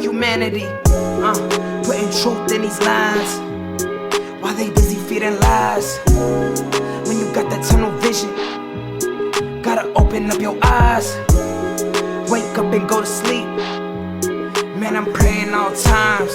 humanity. Putting truth in these lines while they busy feeding lies. When you got that tunnel vision, gotta open up your eyes. Wake up and go to sleep. Man, I'm praying all times.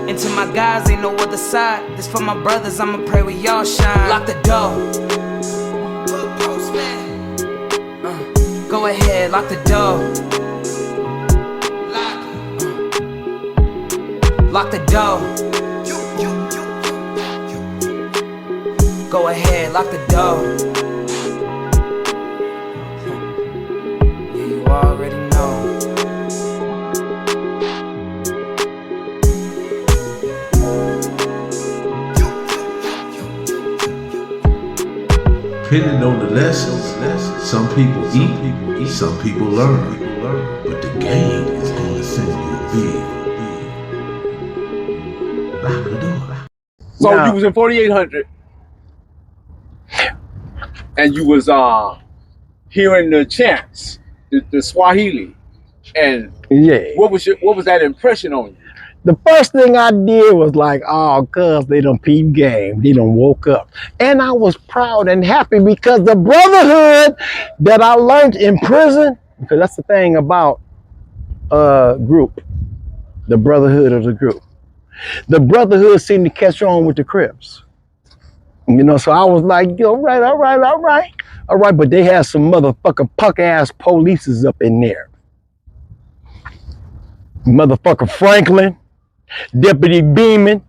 And to my guys, ain't no other side. This for my brothers, I'ma pray we all shine. Lock the door. Go ahead, lock the door. Lock the door. Go ahead, lock the door. Yeah, you already know. Depending on the lessons, some people eat, some people learn. But the game is gonna send you a big. Lock the door. So you was in 4800, and you was hearing the chants, the Swahili, and Yeah. what was that impression on you? The first thing I did was like, oh, cuz they done peep game. They done woke up. And I was proud and happy because the brotherhood that I learned in prison, because that's the thing about group, the brotherhood of the group. The brotherhood seemed to catch on with the Crips. You know, so I was like, all right. But they had some motherfucking punk ass polices up in there. Motherfucker Franklin, Deputy Beeman.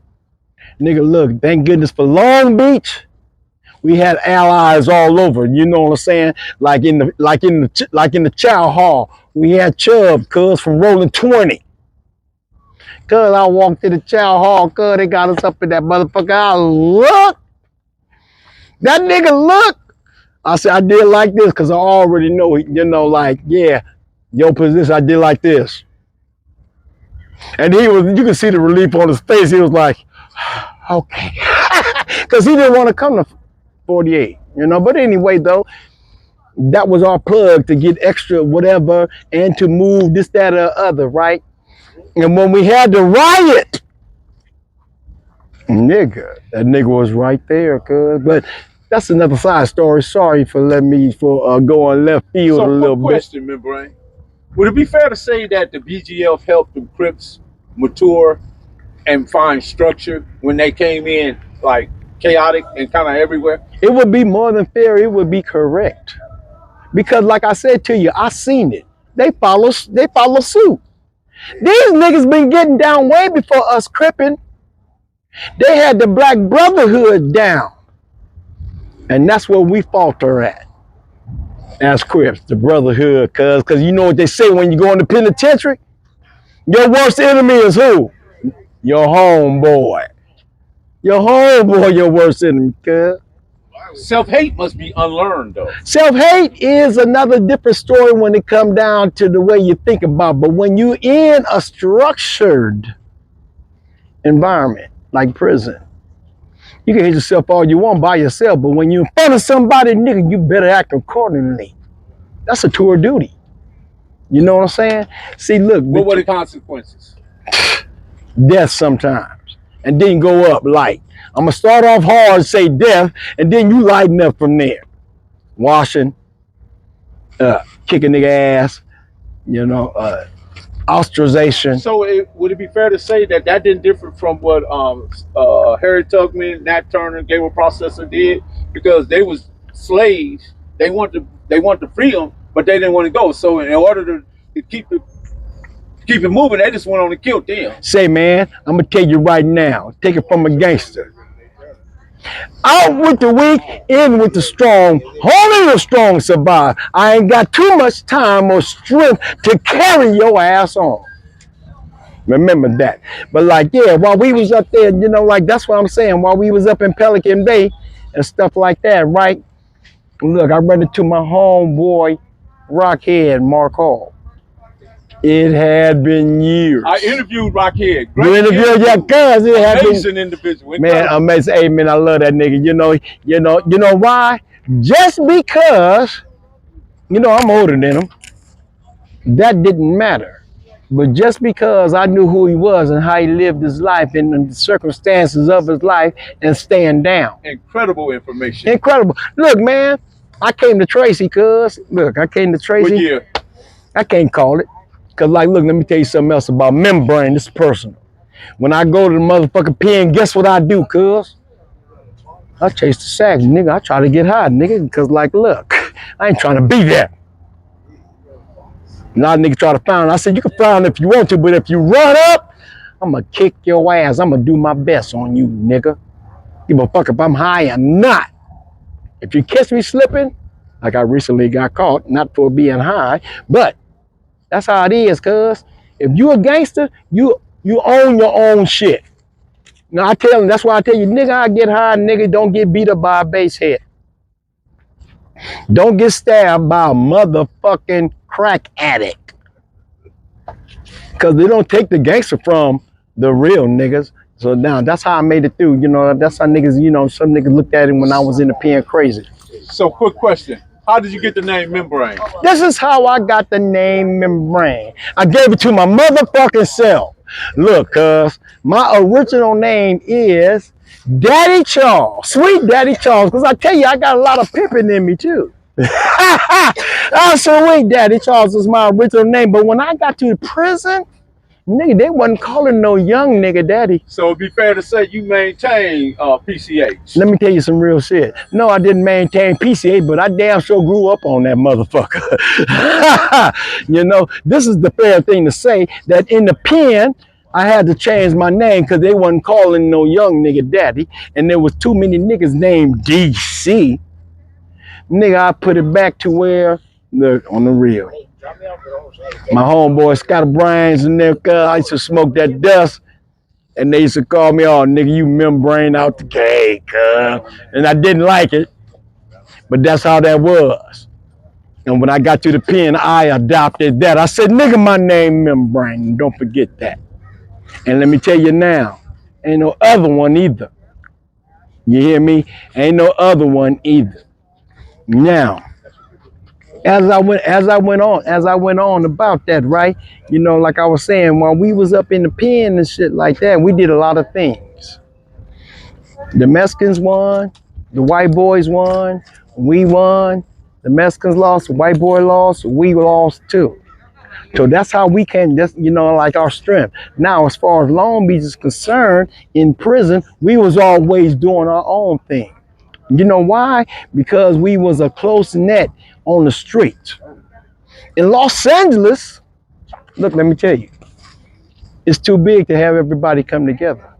Nigga, look, thank goodness for Long Beach. We had allies all over, you know what I'm saying? Like in the chow hall, we had Chubb, cuz from Rolling 20. Cuz I walked to the chow hall, cuz they got us up in that motherfucker. I look. That nigga look. I said, I did like this because I already know, you know, like, yeah, your position, I did like this. And he was, you can see the relief on his face. He was like, okay. Because he didn't want to come to 48, you know. But anyway, though, that was our plug to get extra whatever and to move this, that, or other, right? And when we had the riot, nigga, that nigga was right there, cuz. But that's another side story. Sorry for letting me going left field a little bit. Question, membrane. Would it be fair to say that the BGF helped the Crips mature and find structure when they came in like chaotic and kind of everywhere? It would be more than fair. It would be correct. Because like I said to you, I seen it. They follow suit. These niggas been getting down way before us Crippin'. They had the Black Brotherhood down. And that's where we falter at. As Crips, the Brotherhood, cause you know what they say when you go in the penitentiary? Your worst enemy is who? Your homeboy. Your homeboy, your worst enemy, cuz. Self-hate must be unlearned, though. Self-hate is another different story when it comes down to the way you think about it. But when you're in a structured environment, like prison, you can hate yourself all you want by yourself, but when you're in front of somebody, nigga, you better act accordingly. That's a tour duty. You know what I'm saying? See, look. What were the consequences? Death sometimes. And then go up light. I'm going to start off hard, say death, and then you lighten up from there. Washing, kicking nigga ass, you know, ostracization. So would it be fair to say that didn't differ from what Harry Tubman, Nat Turner, Gabriel Processor did? Because they was slaves. They want to free them, but they didn't want to go. So in order to keep it moving, they just went on and killed them. Say, man, I'm going to tell you right now, take it from a gangster. Out with the weak, in with the strong. Only the strong survive. I ain't got too much time or strength to carry your ass on. Remember that. But like, yeah, while we was up there, you know, like that's what I'm saying. While we was up in Pelican Bay and stuff like that, right? Look, I ran into my homeboy, Rockhead Mark Hall. It had been years. I interviewed Rockhead. You interviewed your cuz. It had amazing been, individual. Man, amazing. Hey, man, I love that nigga. You know why? Just because, you know, I'm older than him. That didn't matter. But just because I knew who he was and how he lived his life and the circumstances of his life and staying down. Incredible information. Incredible. Look, man, I came to Tracy, cuz. Look, I came to What Tracy. year? I can't call it. Cause like, look, let me tell you something else about membrane. This is personal. When I go to the motherfucking pen, guess what I do, cuz? I chase the sack, nigga. I try to get high, nigga. Cause like, look, I ain't trying to be there. Now nigga try to frown. I said, you can frown if you want to, but if you run up, I'm gonna kick your ass. I'm gonna do my best on you, nigga. Give a fuck if I'm high or not. If you catch me slipping, like I recently got caught, not for being high, but that's how it is, cuz. If you a gangster, you own your own shit. Now I tell him, that's why I tell you, nigga, I get high, nigga, don't get beat up by a base head. Don't get stabbed by a motherfucking crack addict. Cause they don't take the gangster from the real niggas. So now that's how I made it through. You know, that's how niggas, you know, some niggas looked at it when I was in the pen crazy. So, quick question. How did you get the name Membrane? This is how I got the name Membrane. I gave it to my motherfucking self. Look, cuz my original name is Daddy Charles, Sweet Daddy Charles, because I tell you, I got a lot of pimping in me too. Sweet Daddy Charles is my original name, but when I got to the prison, nigga, they wasn't calling no young nigga daddy. So it'd be fair to say you maintain PCH. Let me tell you some real shit. No, I didn't maintain PCA, but I damn sure grew up on that motherfucker. You know, this is the fair thing to say, that in the pen, I had to change my name because they wasn't calling no young nigga daddy, and there was too many niggas named DC. Nigga, I put it back to where, look, on the real. My homeboy Scott Bryan's in there, I used to smoke that dust. And they used to call me, oh, nigga, you membrane out the cake, and I didn't like it, but that's how that was. And when I got to the pen, I adopted that. I said, nigga, my name Membrane, don't forget that. And let me tell you now, ain't no other one either. You hear me? Ain't no other one either. Now, as I went on about that, right? You know, like I was saying, while we was up in the pen and shit like that, we did a lot of things. The Mexicans won, the white boys won, we won, the Mexicans lost, the white boy lost, we lost too. So that's how we came, that's, you know, like our strength. Now, as far as Long Beach is concerned, in prison, we was always doing our own thing. You know why? Because we was a close net on the street. In Los Angeles, look, let me tell you, it's too big to have everybody come together.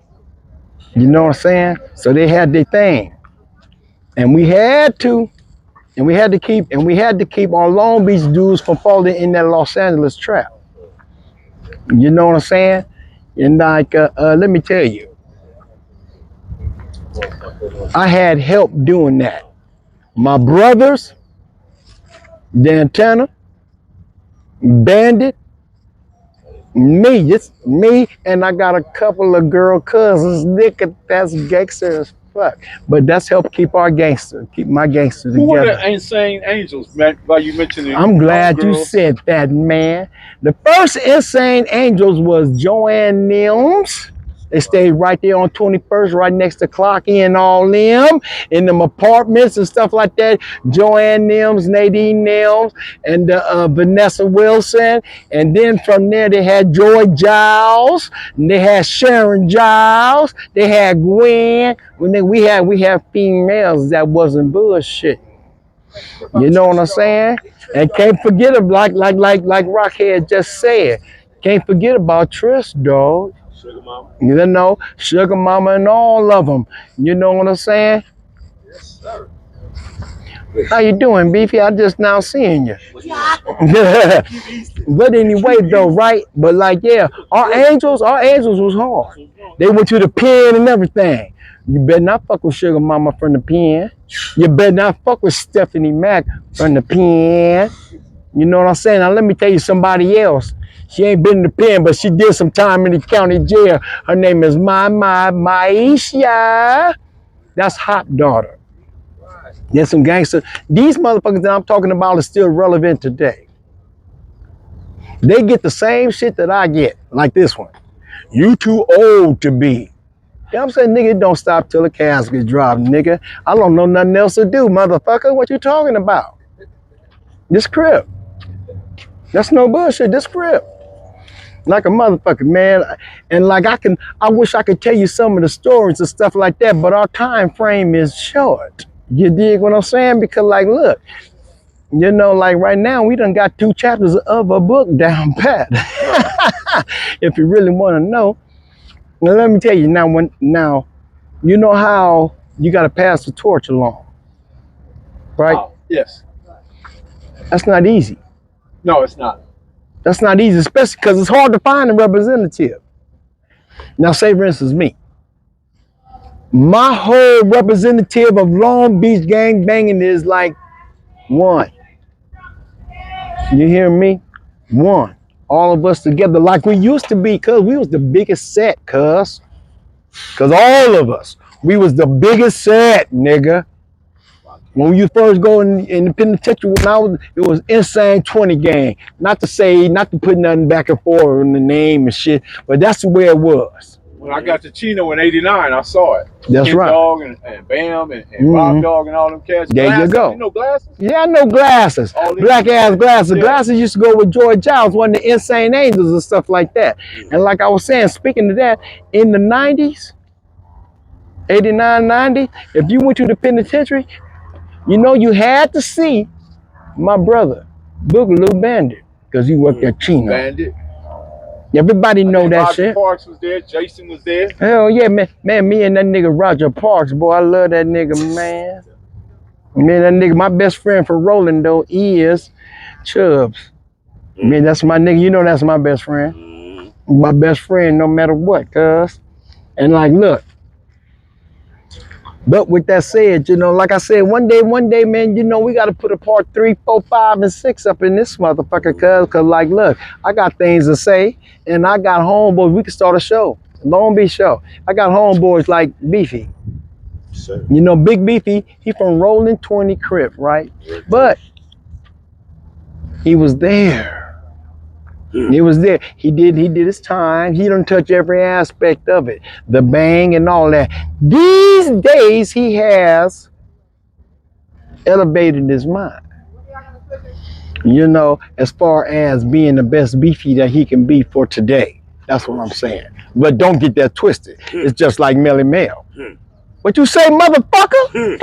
You know what I'm saying? So they had their thing. And we had to keep our Long Beach dudes from falling in that Los Angeles trap. You know what I'm saying? And like, let me tell you, I had help doing that. My brothers, Dantana, Bandit, me, it's me, and I got a couple of girl cousins. Nigga, that's gangster as fuck. But that's helped keep my gangster together. Who were the Insane Angels, man? While you mentioned it. I'm glad you said that, man. The first Insane Angels was Joanne Nims. They stayed right there on 21st, right next to Clock In all them, in them apartments and stuff like that. Joanne Nims, Nadine Nims, and Vanessa Wilson. And then from there, they had Joy Giles, and they had Sharon Giles, they had Gwen. We had females that wasn't bullshit. You know what I'm saying? And can't forget of like Rockhead just said. Can't forget about Trish, dog. Sugar Mama. You know, Sugar Mama and all of them. You know what I'm saying? Yes, sir. How you doing, Beefy? I just now seeing you. But anyway, though, right? But like, yeah, our angels was hard. They went to the pen and everything. You better not fuck with Sugar Mama from the pen. You better not fuck with Stephanie Mac from the pen. You know what I'm saying? Now let me tell you somebody else. She ain't been in the pen, but she did some time in the county jail. Her name is Maisha. That's Hot Daughter. There's some gangsters. These motherfuckers that I'm talking about are still relevant today. They get the same shit that I get, like this one. You too old to be. You know what I'm saying? Nigga, it don't stop till the casket drop, nigga. I don't know nothing else to do, motherfucker. What you talking about? This Crip. That's no bullshit. This Crip. Like a motherfucker, man. And like I wish I could tell you some of the stories and stuff like that, but our time frame is short. You dig what I'm saying? Because like, look, you know, like right now we done got 2 chapters of a book down pat. If you really want to know. Now let me tell you now, you know how you got to pass the torch along, right? Oh, yes. That's not easy. No, it's not. That's not easy, especially because it's hard to find a representative. Now, say for instance, me. My whole representative of Long Beach gang banging is like 1. You hear me? 1. All of us together like we used to be, cuz we was the biggest set, cuz. Cuz all of us, we was the biggest set, nigga. When you first go in the penitentiary, it was Insane 20 gang. Not to put nothing back and forth in the name and shit, but that's the way it was. When I got to Chino in '89, I saw it. That's right. Dog and Bam and Rob Dog and all them cats. There glasses. You go. You know glasses? Yeah, I know glasses. Black ass glasses. Yeah. Glasses used to go with George Giles, one of the Insane Angels and stuff like that. And like I was saying, speaking of that, in the 90s, 89, 90, if you went to the penitentiary, you know you had to see my brother, Boogaloo Bandit, because he worked at Chino. Bandit. Everybody know that Roger shit. Parks was there. Jason was there. Hell yeah, man, me and that nigga Roger Parks, boy, I love that nigga, man. Man, that nigga, my best friend for rolling though is Chubbs. Man, that's my nigga. You know that's my best friend. My best friend, no matter what, cuz. And like, look. But with that said, you know, like I said, one day, man, you know, we got to put a part 3, 4, 5, and 6 up in this motherfucker, cuz like, look, I got things to say, and I got homeboys. We can start a show, Long Beach show. I got homeboys like Beefy. Sure. You know, Big Beefy, he from Rolling 20 Crip, right? But he was there. He was there. He did his time. He done touch every aspect of it. The bang and all that. These days he has elevated his mind. You know, as far as being the best Beefy that he can be for today. That's what I'm saying. But don't get that twisted. It's just like Melly Mel. What you say, motherfucker?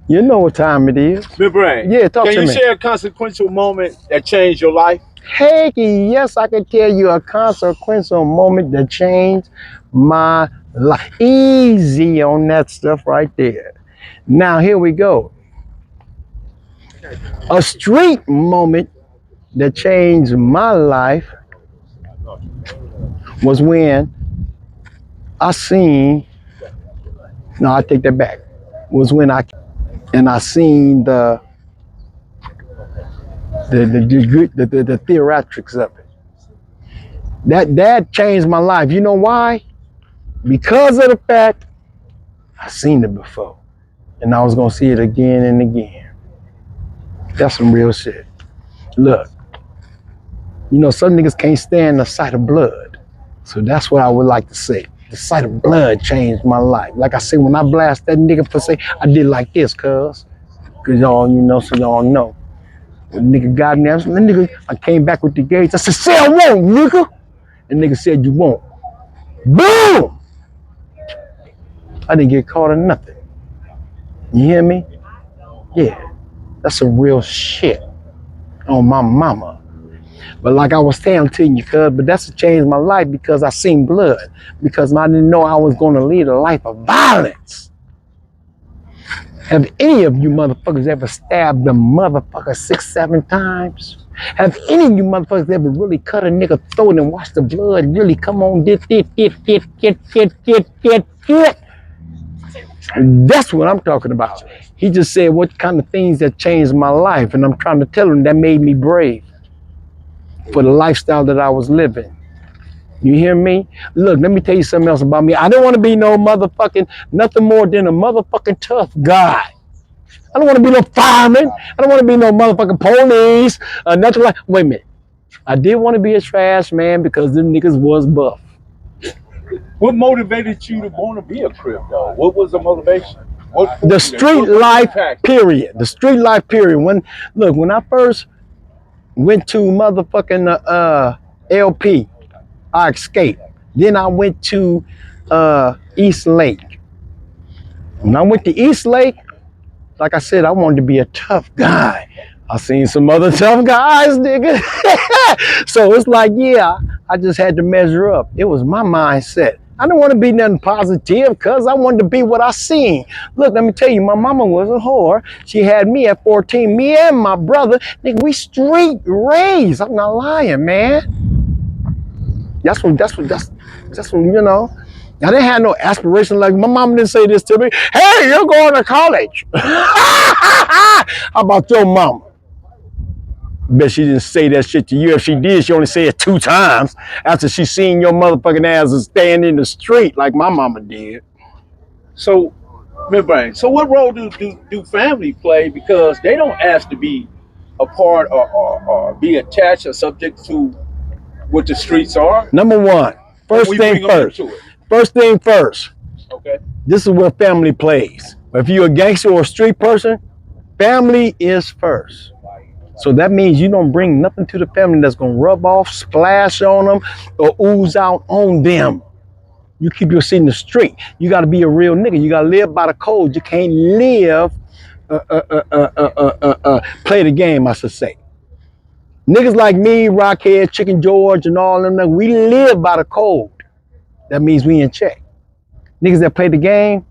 You know what time it is. Big Brain. Yeah, talk to me. Can you share a consequential moment that changed your life? Heck yes, I can tell you a consequential moment that changed my life. Easy on that stuff right there. Now here we go. A street moment that changed my life was when I seen, no, I take that back, was when I seen the theatrics of it. That changed my life. You know why? Because of the fact I seen it before, and I was gonna see it again and again. That's some real shit. Look, you know some niggas can't stand the sight of blood, so that's what I would like to say. The sight of blood changed my life. Like I said, when I blast that nigga for say, I did like this, cuz y'all, you know, so y'all know. The nigga got me. I came back with the gauge. I said, say I won't, nigga. And nigga said, you won't. Boom! I didn't get caught or nothing. You hear me? Yeah. That's some real shit on my mama. But like I was telling you, cuz, but that's what changed my life because I seen blood. Because I didn't know I was going to lead a life of violence. Have any of you motherfuckers ever stabbed a motherfucker 6, 7 times? Have any of you motherfuckers ever really cut a nigga throat and watched the blood really come on? Get. That's what I'm talking about. He just said what kind of things that changed my life, and I'm trying to tell him that made me brave for the lifestyle that I was living. You hear me? Look, let me tell you something else about me. I don't want to be no motherfucking, nothing more than a motherfucking tough guy. I don't want to be no fireman. I don't want to be no motherfucking police. Nothing like, wait a minute. I did want to be a trash man because them niggas was buff. What motivated you to want to be a Crip, though? What was the motivation? What The street life impact? period. The street life period. When I first went to motherfucking LP, I escaped. Then I went to East Lake. When I went to East Lake, like I said, I wanted to be a tough guy. I seen some other tough guys, nigga. So it's like, yeah, I just had to measure up. It was my mindset. I didn't want to be nothing positive because I wanted to be what I seen. Look, let me tell you, my mama was a whore. She had me at 14, me and my brother. Nigga, we street raised. I'm not lying, man. That's what, you know. I didn't have no aspiration. Like, my mom didn't say this to me. Hey, you're going to college. How about your mama? Bet she didn't say that shit to you. If she did, she only said it 2 times after she seen your motherfucking ass stand in the street like my mama did. So, membrane. So, what role do family play? Because they don't ask to be a part or be attached or subject to what the streets are. Number one, first thing first. Okay. This is where family plays. If you're a gangster or a street person, family is first. So that means you don't bring nothing to the family that's gonna rub off, splash on them, or ooze out on them. You keep your seat in the street. You gotta be a real nigga. You gotta live by the code. You can't live, play the game, I should say. Niggas like me, Rockhead, Chicken George, and all them, we live by the code. That means we in check. Niggas that play the game,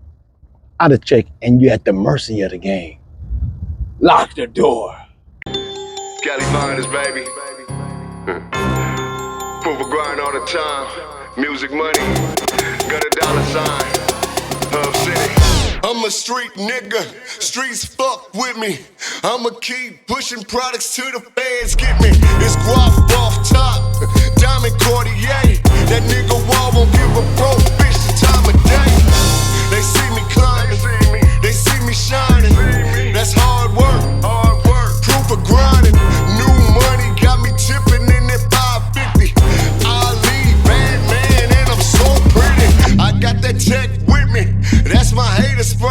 out of check, and you're at the mercy of the game. Lock the door. Cali finest, baby. Proof of grind all the time. Music money. Got a dollar sign. Hub City. I'm a street nigga. Streets fuck with me. I'ma keep pushing products till the fans get me. It's guap off top. Diamond Cartier. That nigga wall won't give a broke bitch the time of day. They see me climbing. They see me shining. That's hard work. Proof of grinding. New money got me tipping in that 550. Ali, bad man, and I'm so pretty. I got that tech with me. That's my hater spray.